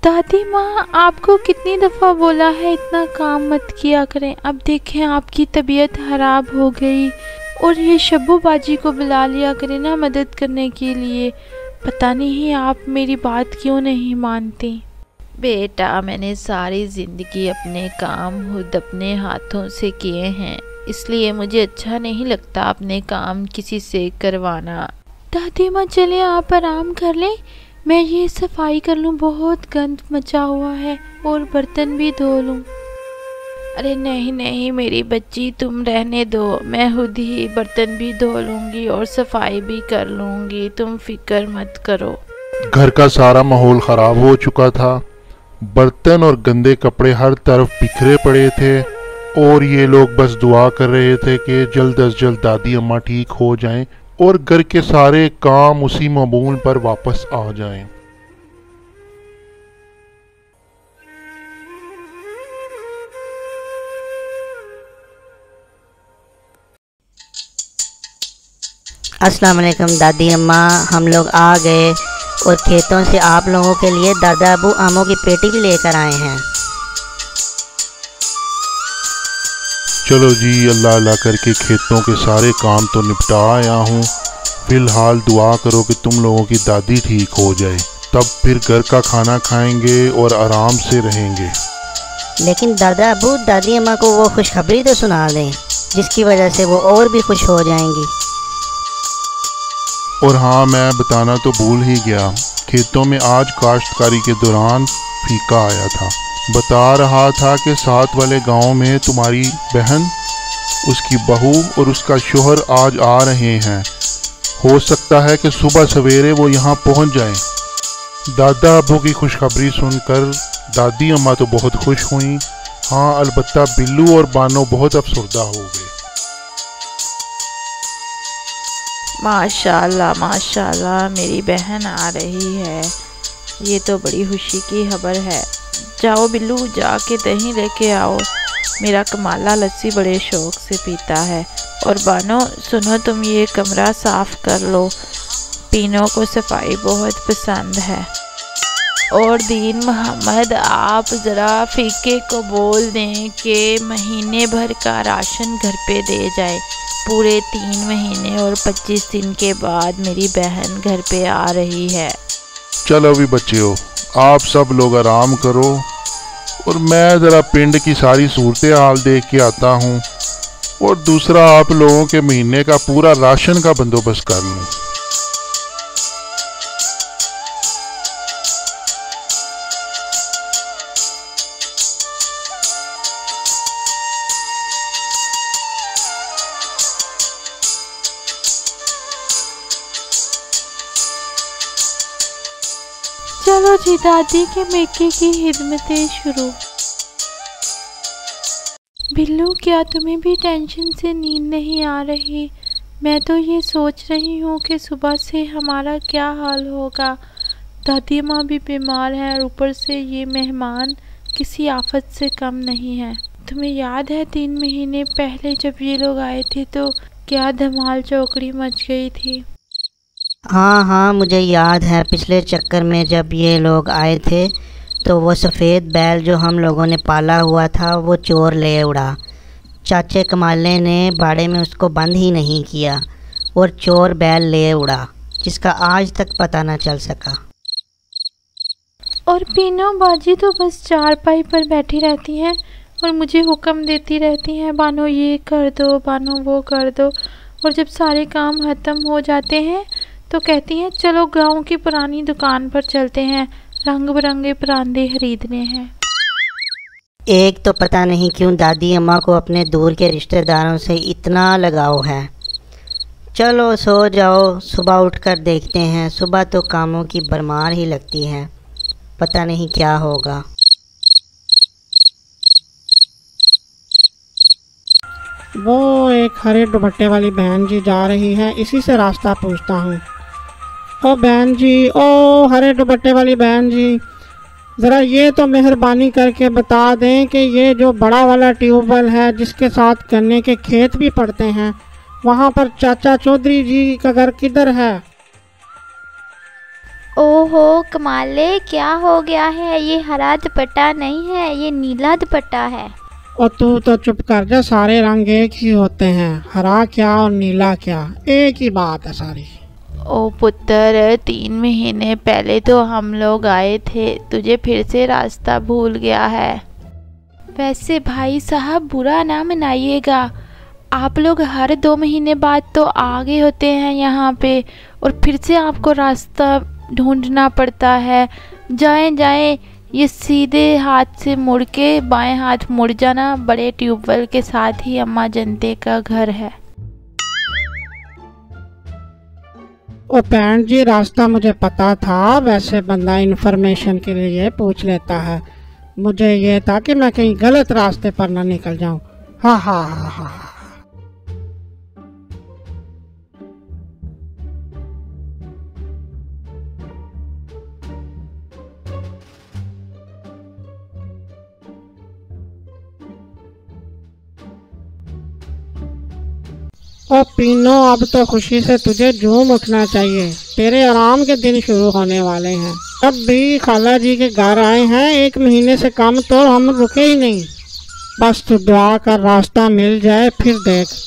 दादी माँ, आपको कितनी दफ़ा बोला है इतना काम मत किया करें। अब देखें आपकी तबीयत ख़राब हो गई और ये शब्बू बाजी को बुला लिया करें ना मदद करने के लिए। पता नहीं आप मेरी बात क्यों नहीं मानती। बेटा, मैंने सारी ज़िंदगी अपने काम खुद अपने हाथों से किए हैं, इसलिए मुझे अच्छा नहीं लगता अपने काम किसी से करवाना। दादी माँ, चले आप आराम कर लें, मैं ये सफाई कर लूँ, बहुत गंद मचा हुआ है, और बर्तन भी धो लूँ। अरे नहीं नहीं मेरी बच्ची, तुम रहने दो, मैं खुद ही बर्तन भी धो लूँगी और सफाई भी कर लूँगी, तुम फिक्र मत करो। घर का सारा माहौल ख़राब हो चुका था। बर्तन और गंदे कपड़े हर तरफ बिखरे पड़े थे और ये लोग बस दुआ कर रहे थे कि जल्द अज जल्द दादी अम्मा ठीक हो जाएं और घर के सारे काम उसी मामूल पर वापस आ जाएं। अस्सलाम वालेकुम दादी अम्मा, हम लोग आ गए और खेतों से आप लोगों के लिए दादा अबू आमों की पेटी भी लेकर आए हैं। चलो जी, अल्लाह अल्लाह करके खेतों के सारे काम तो निपटा आया हूँ। फिलहाल दुआ करो कि तुम लोगों की दादी ठीक हो जाए, तब फिर घर का खाना खाएंगे और आराम से रहेंगे। लेकिन दादा अबू दादी अम्मा को वो खुशखबरी तो सुना दें जिसकी वजह से वो और भी खुश हो जाएंगी। और हाँ, मैं बताना तो भूल ही गया, खेतों में आज काश्तकारी के दौरान फीका आया था। बता रहा था कि साथ वाले गांव में तुम्हारी बहन, उसकी बहू और उसका शोहर आज आ रहे हैं। हो सकता है कि सुबह सवेरे वो यहाँ पहुँच जाएं। दादा अबू की खुशखबरी सुनकर दादी अम्मा तो बहुत खुश हुई। हाँ, अलबत्ता बिल्लू और बानो बहुत अफसरदा हो गए। माशाल्लाह माशाल्लाह, मेरी बहन आ रही है, ये तो बड़ी खुशी की खबर है। जाओ बिल्लू, जाके दही लेके आओ, मेरा कमाला लस्सी बड़े शौक से पीता है। और बानो सुनो, तुम ये कमरा साफ़ कर लो, पीनों को सफाई बहुत पसंद है। और दीन मोहम्मद, आप ज़रा फ़ीके को बोल दें कि महीने भर का राशन घर पे दे जाए। पूरे 3 महीने और 25 दिन के बाद मेरी बहन घर पे आ रही है। चलो भी बच्चों, आप सब लोग आराम करो और मैं ज़रा पिंड की सारी सूरतें हाल देख के आता हूँ, और दूसरा आप लोगों के महीने का पूरा राशन का बंदोबस्त कर लूँ। चलो जी, दादी के मेके की खिदमतें शुरू। बिल्लू, क्या तुम्हें भी टेंशन से नींद नहीं आ रही? मैं तो ये सोच रही हूँ कि सुबह से हमारा क्या हाल होगा। दादी माँ भी बीमार है और ऊपर से ये मेहमान किसी आफत से कम नहीं है। तुम्हें याद है 3 महीने पहले जब ये लोग आए थे तो क्या धमाल चौकड़ी मच गई थी। हाँ हाँ, मुझे याद है, पिछले चक्कर में जब ये लोग आए थे तो वो सफ़ेद बैल जो हम लोगों ने पाला हुआ था वो चोर ले उड़ा। चाचे कमाले ने बाड़े में उसको बंद ही नहीं किया और चोर बैल ले उड़ा, जिसका आज तक पता न चल सका। और पीनो बाजी तो बस चारपाई पर बैठी रहती हैं और मुझे हुक्म देती रहती हैं, बानो ये कर दो, बानो वो कर दो। और जब सारे काम ख़त्म हो जाते हैं तो कहती हैं चलो गांव की पुरानी दुकान पर चलते हैं, रंग बिरंगे परांदे खरीदने हैं। एक तो पता नहीं क्यों दादी अम्मा को अपने दूर के रिश्तेदारों से इतना लगाव है। चलो सो जाओ, सुबह उठकर देखते हैं। सुबह तो कामों की भरमार ही लगती है, पता नहीं क्या होगा। वो एक हरे दुपट्टे वाली बहन जी जा रही है, इसी से रास्ता पूछता हूँ। ओ बहन जी, ओ हरे दुपट्टे वाली बहन जी, ज़रा ये तो मेहरबानी करके बता दें कि ये जो बड़ा वाला ट्यूबवेल है जिसके साथ गन्ने के खेत भी पड़ते हैं, वहाँ पर चाचा चौधरी जी का घर किधर है? ओहो कमाले, क्या हो गया है? ये हरा दुपट्टा नहीं है, ये नीला दुपट्टा है। और तू तो चुप कर जा, सारे रंग एक ही होते हैं, हरा क्या और नीला क्या, एक ही बात है सारी। ओ पुत्र, 3 महीने पहले तो हम लोग आए थे, तुझे फिर से रास्ता भूल गया है। वैसे भाई साहब बुरा ना मनाइएगा, आप लोग हर 2 महीने बाद तो आ गए होते हैं यहाँ पे और फिर से आपको रास्ता ढूंढना पड़ता है। जाएं जाएं, ये सीधे हाथ से मुड़ के बाएं हाथ मुड़ जाना, बड़े ट्यूबवेल के साथ ही अम्मा जनते का घर है। ओ पैंट जी, रास्ता मुझे पता था, वैसे बंदा इन्फॉर्मेशन के लिए पूछ लेता है। मुझे ये था कि मैं कहीं गलत रास्ते पर ना निकल जाऊं। हा हा हा हा। और पीनो, अब तो खुशी से तुझे झूम उठना चाहिए, तेरे आराम के दिन शुरू होने वाले हैं। अब भी खाला जी के घर आए हैं, 1 महीने से कम तो हम रुके ही नहीं। बस तू दुआ कर रास्ता मिल जाए, फिर देख।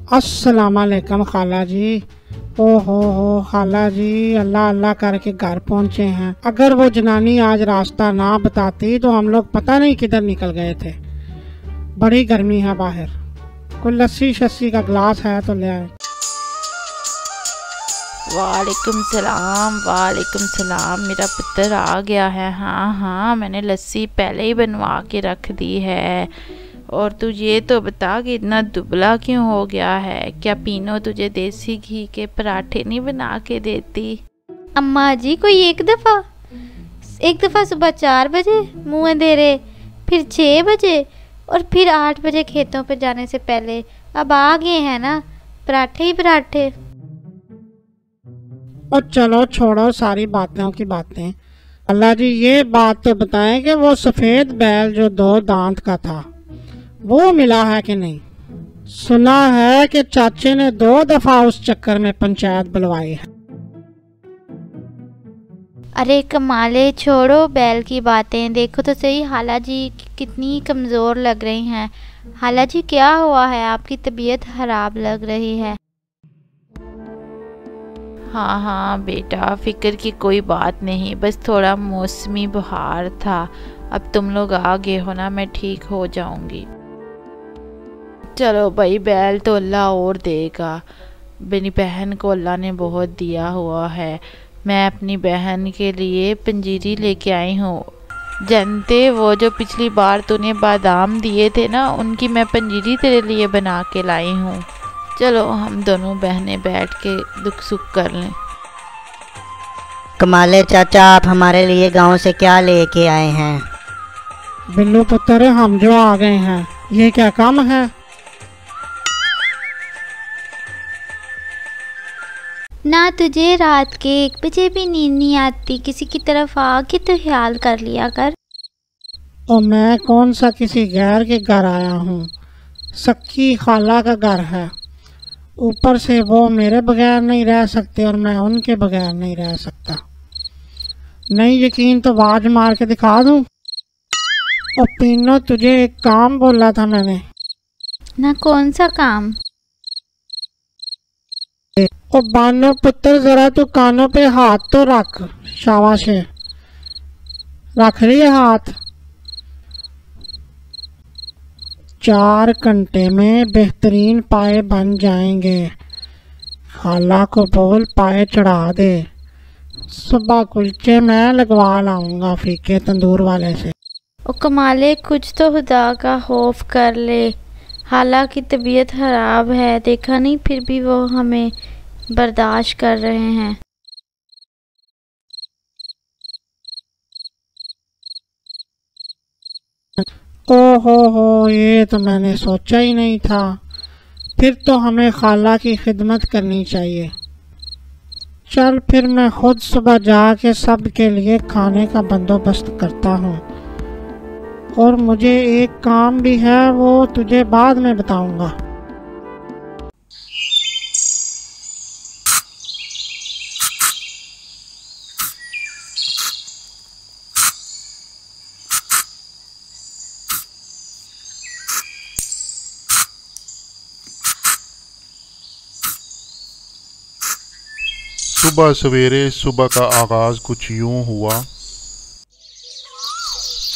अस्सलामुअलैकुम खाला जी। ओहो हो खाला जी, अल्लाह अल्लाह करके घर पहुंचे हैं। अगर वो जनानी आज रास्ता ना बताती तो हम लोग पता नहीं किधर निकल गए थे। बड़ी गर्मी है बाहर, कोई लस्सी शस्सी का गिलास है तो ले आए। वालेकुम सलाम, वालेकुम सलाम, मेरा पुत्र आ गया है। हाँ हाँ, मैंने लस्सी पहले ही बनवा के रख दी है। और तू ये तो बता कि इतना दुबला क्यों हो गया है? क्या पीनो तुझे देसी घी के पराठे नहीं बना के देती? अम्मा जी, कोई एक दफ़ा सुबह 4 बजे मुँह अंधेरे, फिर 6 बजे और फिर 8 बजे खेतों पर जाने से पहले। अब आ गए हैं ना, पराठे ही पराठे। और चलो छोड़ो सारी बातों की बातें। अल्लाह जी, ये बात तो बताएं कि वो सफ़ेद बैल जो 2 दांत का था वो मिला है कि नहीं? सुना है कि चाचे ने 2 दफा उस चक्कर में पंचायत बुलवाई है। अरे कमाले, छोड़ो बैल की बातें, देखो तो सही खाला जी कितनी कमज़ोर लग रही हैं। खाला जी क्या हुआ है? आपकी तबीयत खराब लग रही है। हाँ हाँ बेटा, फिक्र की कोई बात नहीं, बस थोड़ा मौसमी बुखार था। अब तुम लोग आ गए हो ना, मैं ठीक हो जाऊंगी। चलो भाई, बैल तो अल्लाह और देगा। मेरी बहन को अल्लाह ने बहुत दिया हुआ है। मैं अपनी बहन के लिए पंजीरी लेके आई हूँ। जानते, वो जो पिछली बार तूने बादाम दिए थे ना, उनकी मैं पंजीरी तेरे लिए बना के लाई हूँ। चलो हम दोनों बहनें बैठ के दुख सुख कर लें। कमाले चाचा, आप हमारे लिए गांव से क्या लेके आए हैं? बिल्लू पुत्र, हम जो आ गए हैं, ये क्या काम है? ना तुझे रात के 1 बजे भी नींद नहीं आती? किसी की तरफ आके तो ख्याल कर लिया कर। और मैं कौन सा किसी गैर के घर आया हूँ? सक्की खाला का घर है। ऊपर से वो मेरे बगैर नहीं रह सकते और मैं उनके बगैर नहीं रह सकता। नहीं यकीन तो आवाज मार के दिखा दूँ। और पीनो, तुझे एक काम बोला था मैंने। ना, कौन सा काम? और बानो पुत्र, जरा तू कानों पे हाथ तो रख। शाबाश है, रख रही है हाथ। 4 घंटे में बेहतरीन पाए बन जाएंगे। खाला को बोल पाए चढ़ा दे। सुबह कुलचे मैं लगवा लाऊंगा फीके तंदूर वाले से। ओ कमाले, कुछ तो खुदा का खौफ कर ले। खाला की तबीयत खराब है, देखा नहीं, फिर भी वो हमें बर्दाश्त कर रहे हैं। हो, ये तो मैंने सोचा ही नहीं था। फिर तो हमें खाला की खिदमत करनी चाहिए। चल फिर मैं खुद सुबह जाके सब के लिए खाने का बंदोबस्त करता हूँ। और मुझे एक काम भी है, वो तुझे बाद में बताऊँगा। सुबह सवेरे सुबह का आगाज़ कुछ यूं हुआ।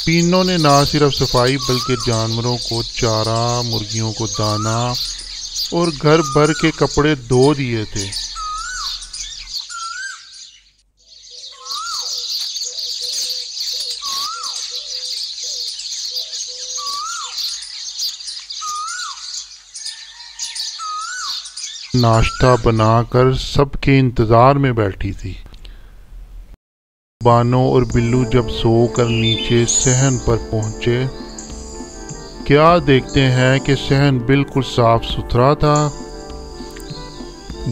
पीनों ने ना सिर्फ सफाई बल्कि जानवरों को चारा, मुर्गियों को दाना और घर भर के कपड़े धो दिए थे। नाश्ता बनाकर सबके इंतज़ार में बैठी थी। बानो और बिल्लू जब सोकर नीचे सहन पर पहुंचे, क्या देखते हैं कि सहन बिल्कुल साफ सुथरा था।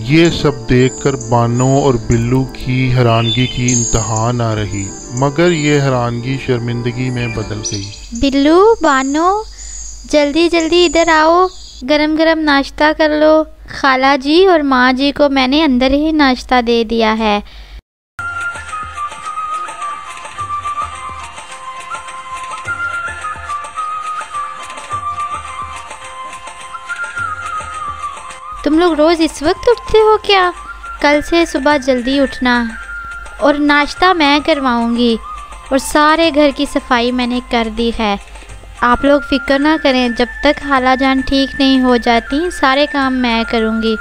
ये सब देखकर बानो और बिल्लू की हैरानगी की इंतहा ना रही, मगर ये हैरानगी शर्मिंदगी में बदल गई। बिल्लू, बानो, जल्दी जल्दी इधर आओ, गरम गरम नाश्ता कर लो। खाला जी और माँ जी को मैंने अंदर ही नाश्ता दे दिया है। तुम लोग रोज़ इस वक्त उठते हो क्या? कल से सुबह जल्दी उठना और नाश्ता मैं करवाऊंगी और सारे घर की सफाई मैंने कर दी है। आप लोग फिक्र ना करें, जब तक खाला जान ठीक नहीं हो जाती सारे काम मैं करूंगी।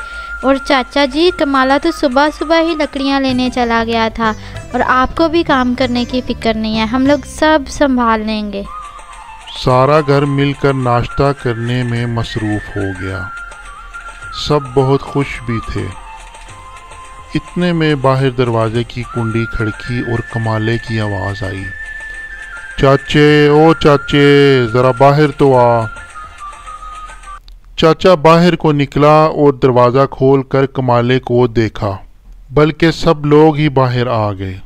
और चाचा जी, कमाला तो सुबह सुबह ही लकड़ियां लेने चला गया था और आपको भी काम करने की फिक्र नहीं है, हम लोग सब संभाल लेंगे। सारा घर मिलकर नाश्ता करने में मसरूफ़ हो गया। सब बहुत खुश भी थे। इतने में बाहर दरवाजे की कुंडी खड़की और कमाले की आवाज़ आई। चाचे, ओ चाचे, ज़रा बाहर तो आ। चाचा बाहर को निकला और दरवाज़ा खोलकर कमाले को देखा, बल्कि सब लोग ही बाहर आ गए।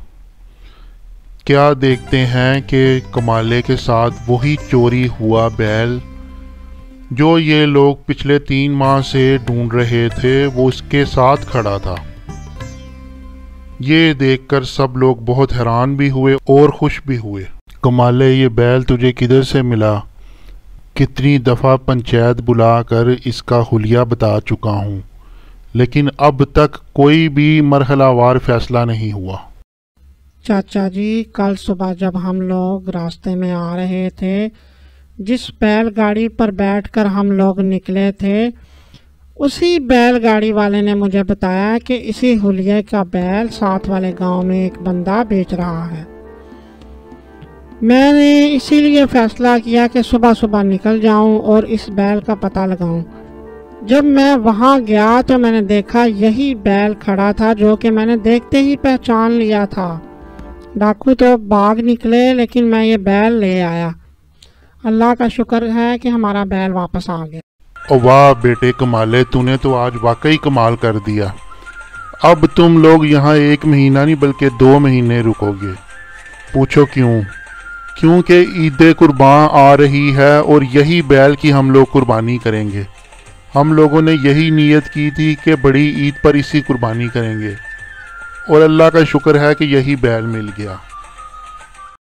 क्या देखते हैं कि कमाले के साथ वही चोरी हुआ बैल जो ये लोग पिछले 3 माह से ढूंढ रहे थे, वो उसके साथ खड़ा था। ये देखकर सब लोग बहुत हैरान भी हुए और खुश भी हुए। कमाले, ये बैल तुझे किधर से मिला? कितनी दफ़ा पंचायत बुलाकर इसका हुलिया बता चुका हूँ, लेकिन अब तक कोई भी मरहलावार फैसला नहीं हुआ। चाचा जी, कल सुबह जब हम लोग रास्ते में आ रहे थे, जिस बैलगाड़ी पर बैठकर हम लोग निकले थे, उसी बैलगाड़ी वाले ने मुझे बताया कि इसी हुलिये का बैल साथ वाले गांव में एक बंदा बेच रहा है। मैंने इसीलिए फ़ैसला किया कि सुबह सुबह निकल जाऊं और इस बैल का पता लगाऊं। जब मैं वहां गया तो मैंने देखा यही बैल खड़ा था जो कि मैंने देखते ही पहचान लिया था। डाकू तो भाग निकले, लेकिन मैं ये बैल ले आया। अल्लाह का शुक्र है कि हमारा बैल वापस आ गया। वाह बेटे कमाले, तूने तो आज वाकई कमाल कर दिया। अब तुम लोग यहाँ 1 महीना नहीं बल्कि 2 महीने रुकोगे। पूछो क्यों? क्योंकि ईद कुर्बान आ रही है और यही बैल की हम लोग कुर्बानी करेंगे। हम लोगों ने यही नीयत की थी कि बड़ी ईद पर इसी कुर्बानी करेंगे और अल्लाह का शुक्र है कि यही बैल मिल गया।